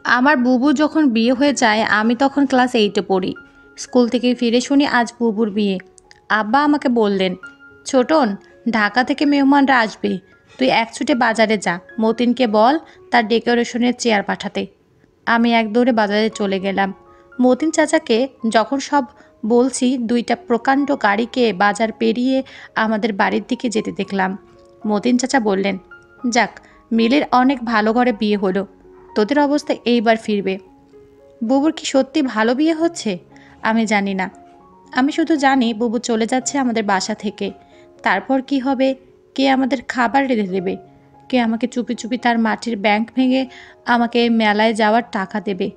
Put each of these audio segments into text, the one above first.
আমার বুবু যখন বিয়ে হয়ে যায় আমি তখন ক্লাস 8-এ পড়ি। স্কুল থেকে ফিরে শুনি আজ বুবুর বিয়ে। আব্বা আমাকে বললেন, ছোটন, ঢাকা থেকে মেহমানরা আসবে, তুই এক ছুটে বাজারে যা, মতিনকে বল তার ডেকোরেশনের চেয়ার পাঠাতে। আমি এক দৌড়ে বাজারে চলে গেলাম। মতিন চাচাকে যখন সব বলছি, দুইটা প্রকাণ্ড গাড়িকে বাজার পেরিয়ে আমাদের বাড়ির দিকে যেতে দেখলাম। মতিন চাচা বললেন, যাক, মিলের অনেক ভালো ঘরে বিয়ে হলো, তোদের অবস্থা এইবার ফিরবে। বুবুর কি সত্যি ভালো বিয়ে হচ্ছে? আমি জানি না। আমি শুধু জানি বুবু চলে যাচ্ছে আমাদের বাসা থেকে। তারপর কি হবে? কে আমাদের খাবার রেঁধে দেবে? কে আমাকে চুপি চুপি তার মাটির ব্যাংক ভেঙে আমাকে মেলায় যাওয়ার টাকা দেবে?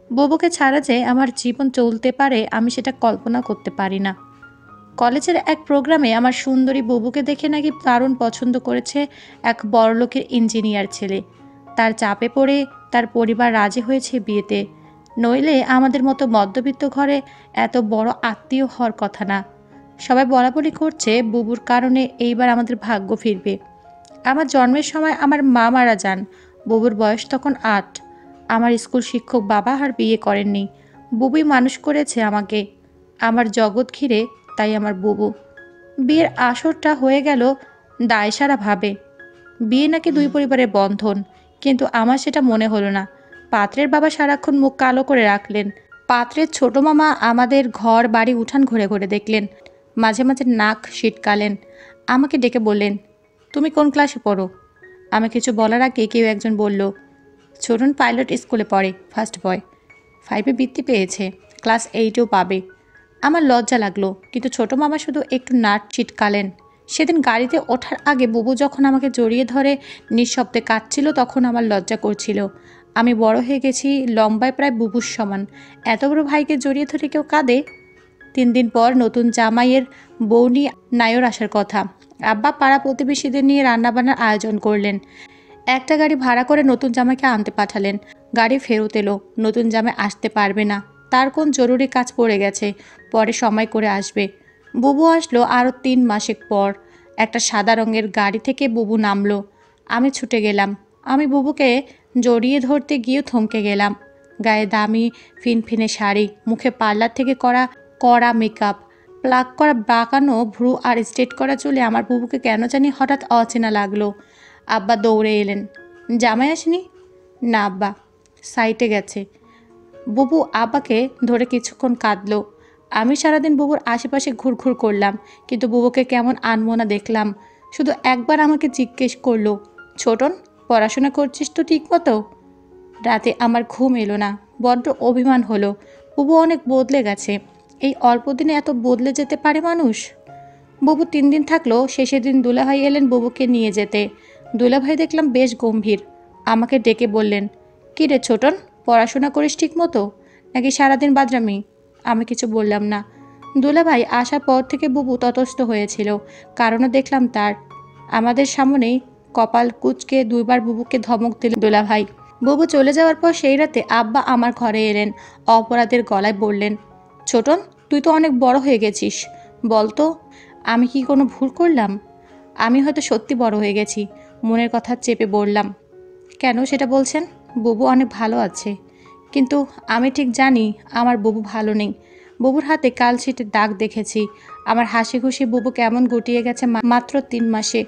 বুবুকে ছাড়া যে আমার জীবন চলতে পারে আমি সেটা কল্পনা করতে পারি না। কলেজের এক প্রোগ্রামে আমার সুন্দরী বুবুকে দেখে নাকি দারুণ পছন্দ করেছে এক বড়লোকের ইঞ্জিনিয়ার ছেলে। তার চাপে পড়ে তার পরিবার রাজি হয়েছে বিয়েতে, নইলে আমাদের মতো মধ্যবিত্ত ঘরে এত বড় আত্মীয় হওয়ার কথা না। সবাই বলাবলি করছে বুবুর কারণে এইবার আমাদের ভাগ্য ফিরবে। আমার জন্মের সময় আমার মা মারা যান, বুবুর বয়স তখন 8। আমার স্কুল শিক্ষক বাবা আর বিয়ে করেননি, বুবুই মানুষ করেছে আমাকে। আমার জগৎ ঘিরে তাই আমার বুবু। বিয়ের আসরটা হয়ে গেল দায়সারা ভাবে। বিয়ে নাকি দুই পরিবারের বন্ধন, কিন্তু আমার সেটা মনে হলো না। পাত্রের বাবা সারাক্ষণ মুখ কালো করে রাখলেন। পাত্রের ছোট মামা আমাদের ঘর বাড়ি উঠান ঘুরে ঘুরে দেখলেন, মাঝে মাঝে নাক সিটকালেন। আমাকে ডেকে বললেন, তুমি কোন ক্লাসে পড়ো? আমি কিছু বলার আগে কেউ একজন বলল, ছোটন পাইলট স্কুলে পড়ে, ফার্স্ট বয়, 5-এ বৃত্তি পেয়েছে, ক্লাস 8-এও পাবে। আমার লজ্জা লাগলো, কিন্তু ছোট মামা শুধু একটু নাক ছিটকালেন। সেদিন গাড়িতে ওঠার আগে বুবু যখন আমাকে জড়িয়ে ধরে নিঃশব্দে কাঁদছিল তখন আমার লজ্জা করছিল। আমি বড় হয়ে গেছি, লম্বায় প্রায় বুবুর সমান, এত বড় ভাইকে জড়িয়ে ধরে কেউ কাঁদে? 3 দিন পর নতুন জামাইয়ের বৌনি নায়র আসার কথা। আব্বা পাড়া প্রতিবেশীদের নিয়ে রান্নাবান্নার আয়োজন করলেন। একটা গাড়ি ভাড়া করে নতুন জামাইকে আনতে পাঠালেন। গাড়ি ফেরত এলো, নতুন জামাই আসতে পারবে না, তার কোন জরুরি কাজ পড়ে গেছে, পরে সময় করে আসবে। বুবু আসলো আরও 3 মাসের পর। একটা সাদা রঙের গাড়ি থেকে বুবু নামলো। আমি ছুটে গেলাম। আমি বুবুকে জড়িয়ে ধরতে গিয়েও থমকে গেলাম। গায়ে দামি ফিনফিনে শাড়ি, মুখে পার্লার থেকে করা কড়া মেকআপ, প্লাক করা বাঁকানো ভ্রু আর স্ট্রেট করা চুলে আমার বুবুকে কেন জানি হঠাৎ অচেনা লাগলো। আব্বা দৌড়ে এলেন, জামাই আসেনি? না আব্বা, সাইটে গেছে। বুবু আব্বাকে ধরে কিছুক্ষণ কাঁদলো। আমি সারাদিন বুবুর আশেপাশে ঘুরঘুর করলাম, কিন্তু বুবুকে কেমন আনমনা দেখলাম। শুধু একবার আমাকে জিজ্ঞেস করলো, ছোটন, পড়াশোনা করছিস তো ঠিক মতো? রাতে আমার ঘুম এলো না, বড্ড অভিমান হলো। বুবু অনেক বদলে গেছে। এই অল্প দিনে এত বদলে যেতে পারে মানুষ? বুবু 3 দিন থাকলো। শেষের দিন দুলাভাই এলেন বুবুকে নিয়ে যেতে। দুলাভাই দেখলাম বেশ গম্ভীর। আমাকে ডেকে বললেন, কী রে ছোটন, পড়াশোনা করিস ঠিক মতো, নাকি সারাদিন বাদরামি? আমি কিছু বললাম না। দুলাভাই আসার পর থেকে বুবু ততস্থ হয়েছিল, কারণও দেখলাম তার। আমাদের সামনেই কপাল কুঁচকে 2বার বুবুকে ধমক দিলেন দুলাভাই। বুবু চলে যাওয়ার পর সেই রাতে আব্বা আমার ঘরে এলেন, অপরাধের গলায় বললেন, ছোটন, তুই তো অনেক বড় হয়ে গেছিস, বলতো আমি কি কোনো ভুল করলাম? আমি হয়তো সত্যি বড় হয়ে গেছি, মনের কথা চেপে বললাম। কেন সেটা বলছেন? বুবু অনেক ভালো আছে। কিন্তু আমি ঠিক জানি আমার বুবু ভালো নেই। বুবুর হাতে কালশিটের দাগ দেখেছি। আমার হাসি খুশি বুবু কেমন গুটিয়ে গেছে মাত্র 3 মাসে।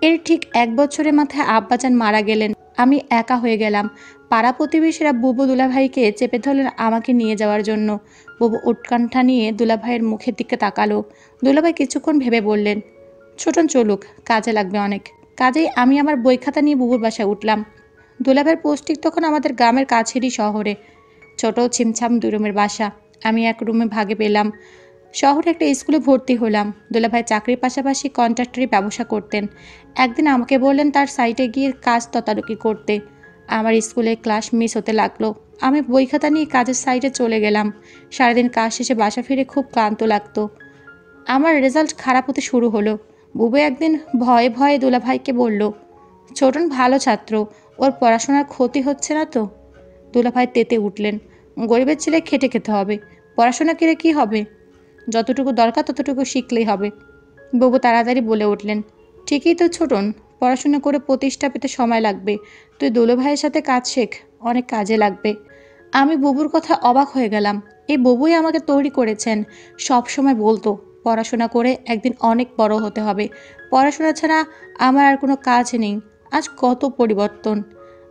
এর ঠিক 1 বছরের মাথায় আব্বাজান মারা গেলেন। আমি একা হয়ে গেলাম। পাড়া প্রতিবেশীরা বুবু দুলাভাইকে চেপে ধরলেন আমাকে নিয়ে যাওয়ার জন্য। বুবু উৎকণ্ঠা নিয়ে দুলাভাইয়ের মুখের দিকে তাকালো। দুলাভাই কিছুক্ষণ ভেবে বললেন, ছোটন চলুক, কাজে লাগবে অনেক। কাজেই আমি আমার বই খাতা নিয়ে বুবুর বাসায় উঠলাম। দুলাভাইয়ের পোস্টিং তখন আমাদের গ্রামের কাছেরই শহরে। ছোট ছিমছাম 2 রুমের বাসা। আমি এক রুমে ভাগে পেলাম। শহরে একটা স্কুলে ভর্তি হলাম। দুলাভাই চাকরির পাশাপাশি কন্ট্রাক্টরি ব্যবসা করতেন। একদিন আমাকে বললেন তার সাইটে গিয়ে কাজ তদারকি করতে। আমার স্কুলে ক্লাস মিস হতে লাগলো। আমি বই খাতা নিয়ে কাজের সাইটে চলে গেলাম। সারাদিন কাজ শেষে বাসা ফিরে খুব ক্লান্ত লাগতো। আমার রেজাল্ট খারাপ হতে শুরু হলো। বুবু একদিন ভয়ে ভয়ে দুলাভাইকে বলল, ছোটন ভালো ছাত্র, ওর পড়াশোনার ক্ষতি হচ্ছে না তো? দুলাভাই তেতে উঠলেন, গরিবের ছেলে খেটে খেতে হবে, পড়াশোনা করে কী হবে? যতটুকু দরকার ততটুকু শিখলেই হবে। বুবু তাড়াতাড়ি বলে উঠলেন, ঠিকই তো ছোটন, পড়াশোনা করে প্রতিষ্ঠা পেতে সময় লাগবে, তুই দুলাভাইয়ের সাথে কাজ শেখ। অনেক কাজে লাগবে। আমি বুবুর কথা অবাক হয়ে গেলাম। এই বুবুই আমাকে তৈরি করেছেন। সব সময় বলতো পড়াশোনা করে একদিন অনেক বড় হতে হবে, পড়াশোনা ছাড়া আমার আর কোনো কাজ নেই। আজ কত পরিবর্তন।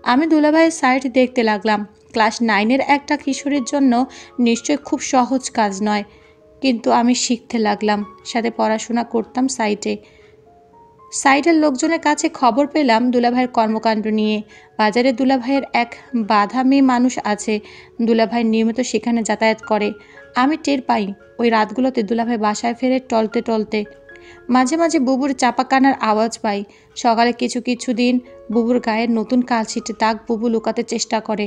আমি দুলাভাইয়ের সাইট দেখতে লাগলাম। ক্লাস 9-এর একটা কিশোরীর জন্য নিশ্চয় খুব সহজ কাজ নয়, কিন্তু আমি শিখতে লাগলাম, সাথে পড়াশোনা করতাম সাইটে। সাইটের লোকজনের কাছে খবর পেলাম দুলাভাইয়ের কর্মকাণ্ড নিয়ে। বাজারে দুলাভাইয়ের এক বাঁধা মেয়ে মানুষ আছে। দুলাভাই নিয়মিত সেখানে যাতায়াত করে। আমি টের পাই ওই রাতগুলোতে দুলাভাই বাসায় ফেরে টলতে টলতে। মাঝে মাঝে বুবুর চাপা কান্নার আওয়াজ পাই। সকালে কিছু কিছু দিন বুবুর গায়ের নতুন কালছিটে দাগ বুবু লুকাতে চেষ্টা করে।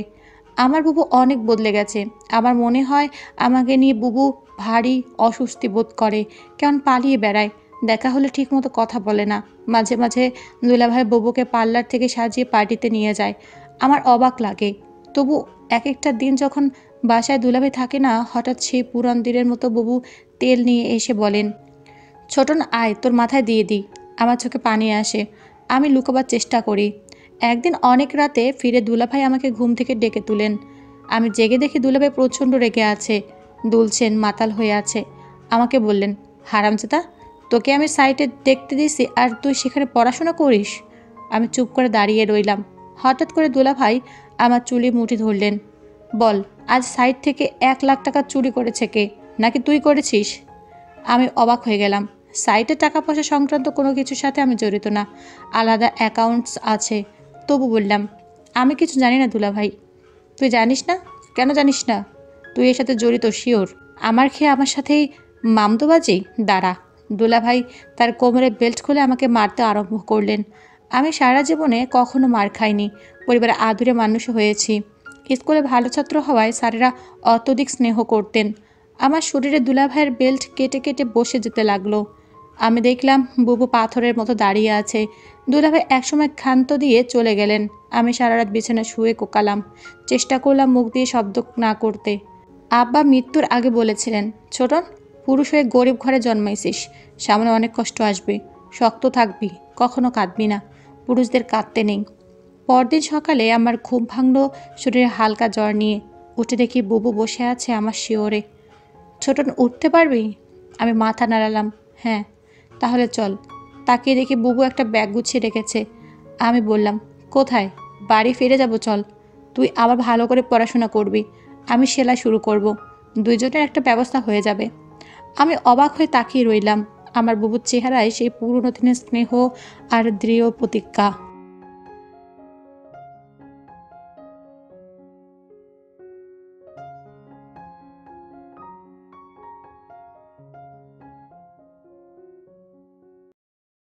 আমার বুবু অনেক বদলে গেছে। আমার মনে হয় আমাকে নিয়ে বুবু ভারী অস্বস্তি বোধ করে, কেমন পালিয়ে বেড়ায়। দেখা হলে ঠিকমতো কথা বলে না। মাঝে মাঝে দুলাভাই বুবুকে পার্লার থেকে সাজিয়ে পার্টিতে নিয়ে যায়। আমার অবাক লাগে। তবু এক একটা দিন যখন বাসায় দুলাভাই থাকে না, হঠাৎ সেই পুরান দিনের মতো বুবু তেল নিয়ে এসে বলেন, ছোটন আয়, তোর মাথায় দিয়ে দিই। আমার চোখে পানি আসে। আমি লুকাবার চেষ্টা করি। একদিন অনেক রাতে ফিরে দুলাভাই আমাকে ঘুম থেকে ডেকে তুলেন। আমি জেগে দেখি দুলাভাই প্রচণ্ড রেগে আছে, দুলছেন, মাতাল হয়ে আছে। আমাকে বললেন, হারামজাদা, তোকে আমি সাইটে দেখতে দিছি আর তুই সেখানে পড়াশোনা করিস? আমি চুপ করে দাঁড়িয়ে রইলাম। হঠাৎ করে দুলাভাই আমার চুলি মুঠি ধরলেন। বল, আজ সাইট থেকে 1 লাখ টাকা চুরি করেছে কে? নাকি তুই করেছিস? আমি অবাক হয়ে গেলাম। সাইটে টাকা পয়সা সংক্রান্ত কোনো কিছুর সাথে আমি জড়িত না, আলাদা অ্যাকাউন্টস আছে। তবু বললাম, আমি কিছু জানি না দুলাভাই। তুই জানিস না? কেন জানিস না? তুই এর সাথে জড়িত শিওর? আমার খেয়ে আমার সাথেই মামদোবাজি? দাঁড়া। দুলাভাই তার কোমরে বেল্ট খুলে আমাকে মারতে আরম্ভ করলেন। আমি সারা জীবনে কখনো মার খাইনি, পরিবারে আদুরে মানুষ হয়েছি। স্কুলে ভালো ছাত্র হওয়ায় স্যারেরা অত্যধিক স্নেহ করতেন। আমার শরীরে দুলাভাইয়ের বেল্ট কেটে কেটে বসে যেতে লাগলো। আমি দেখলাম বুবু পাথরের মতো দাঁড়িয়ে আছে। দুলাভাই একসময় ক্ষান্ত দিয়ে চলে গেলেন। আমি সারা রাত বিছানায় শুয়ে কোকালাম। চেষ্টা করলাম মুখ দিয়ে শব্দ না করতে। আব্বা মৃত্যুর আগে বলেছিলেন, ছোটন, পুরুষ হয়ে গরিব ঘরে জন্মাইছিস, সামনে অনেক কষ্ট আসবে, শক্ত থাকবি, কখনো কাঁদবি না, পুরুষদের কাঁদতে নেই। পরদিন সকালে আমার ঘুম ভাঙল শরীরে হালকা জ্বর নিয়ে। উঠে দেখি বুবু বসে আছে আমার শিওরে। ছোটন, উঠতে পারবি? আমি মাথা নাড়ালাম, হ্যাঁ। তাহলে চল। তাকিয়ে দেখি বুবু একটা ব্যাগ গুছিয়ে রেখেছে। আমি বললাম, কোথায়? বাড়ি ফিরে যাব, চল। তুই আবার ভালো করে পড়াশোনা করবি, আমি সেলাই শুরু করব, দুইজনের একটা ব্যবস্থা হয়ে যাবে। আমি অবাক হয়ে তাকিয়ে রইলাম। আমার বুবুর চেহারায় সেই পুরনো দিনের স্নেহ আর দৃঢ় প্রতিজ্ঞা।